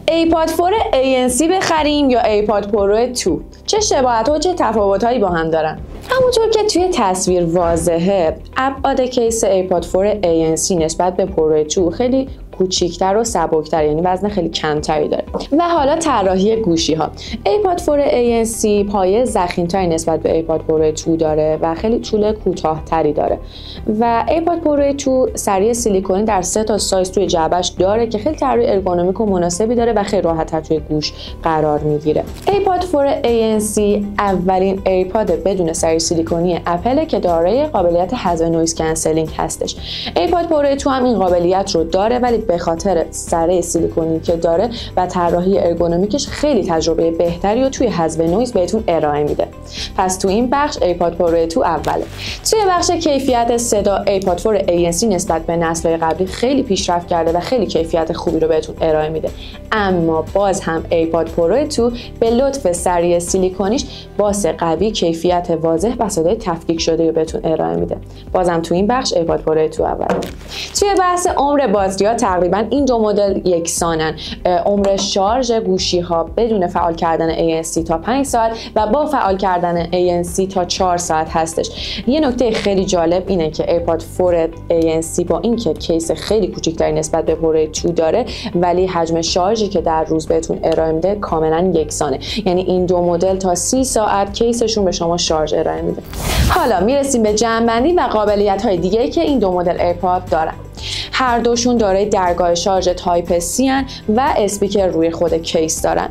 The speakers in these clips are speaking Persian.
ایپاد 4 ANC بخریم یا ایپاد پرو 2؟ چه شباهت و چه تفاوت‌هایی با هم دارن؟ همونطور که توی تصویر واضحه، ابعاد کیس ایپاد 4 ANC نسبت به پرو 2 خیلی کوچیک‌تر و سبک‌تر، یعنی وزن خیلی کمتری داره. و حالا طراحی گوشی ها. ایپاد 4 ANC پایه ضخیم‌تری نسبت به ایپاد پرو 2 داره و خیلی طول کوتاه‌تری داره. و ایپاد پرو 2 سری سیلیکونی در 3 تا سایز توی جعبه‌اش داره که خیلی طراحی ارگونومیک و مناسبی داره و خیلی راحت‌تر توی گوش قرار میگیره. ایپاد 4 ANC اولین ایپاد بدون سری سیلیکونی اپل که دارای قابلیت حذف نویز کنسلینگ هستش. ایپاد پرو 2 هم این قابلیت رو داره، ولی به خاطر سره سیلیکونی که داره و طراحی ارگونومیکش خیلی تجربه بهتری رو توی حذف نویز بهتون ارائه میده. پس تو این بخش ایپاد پرو 2 اوله. توی بخش کیفیت صدا ایپاد 4 ANC نسبت به نسل‌های قبلی خیلی پیشرفت کرده و خیلی کیفیت خوبی رو بهتون ارائه میده. اما باز هم ایپاد پرو 2 به لطف سری سیلیکونیش باس قوی، کیفیت واضح و صدای تفکیک شده رو بهتون ارائه میده. بازم تو این بخش ایپاد پرو 2 اوله. توی بحث عمر باتری تقریبا این دو مدل یکسانن. عمر شارژ گوشی ها بدون فعال کردن ANC تا 5 ساعت و با فعال کردن ANC تا 4 ساعت هستش. یه نکته خیلی جالب اینه که ایپاد 4 ANC با اینکه کیس خیلی کوچیک‌تری نسبت به پرو 2 داره، ولی حجم شارژی که در روز بهتون ارائه میده کاملا یکسانه. یعنی این دو مدل تا 30 ساعت کیسشون به شما شارژ ارائه میده. حالا میرسیم به جمع‌بندی و قابلیت‌های دیگه‌ای که این دو مدل ایپاد دارن. هر دوشون دارای درگاه شارژ تایپ C و اسپیکر روی خود کیس دارن.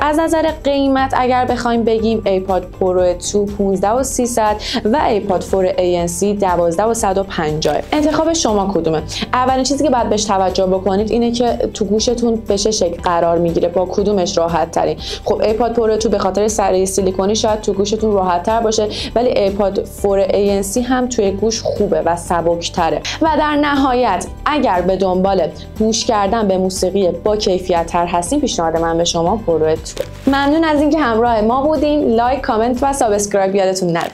از نظر قیمت اگر بخوایم بگیم ایپاد پرو 2 15300 و ایپاد 4 ANC 12150. انتخاب شما کدومه؟ اولین چیزی که باید بهش توجه بکنید اینه که تو گوشتون به چه شکل قرار میگیره، با کدومش راحت ترین. خب ایپاد پرو 2 به خاطر سره سیلیکونی شاید تو گوشتون راحت تر باشه، ولی ایپاد 4 ANC هم توی گوش خوبه و سبک تره. و در نهایت اگر به دنبال گوش کردن به موسیقی با کیفیت تر هستین، پیشنهاد من به شما پرو 2. ممنون از اینکه همراه ما بودین. لایک، کامنت و سابسکرایب یادتون نره.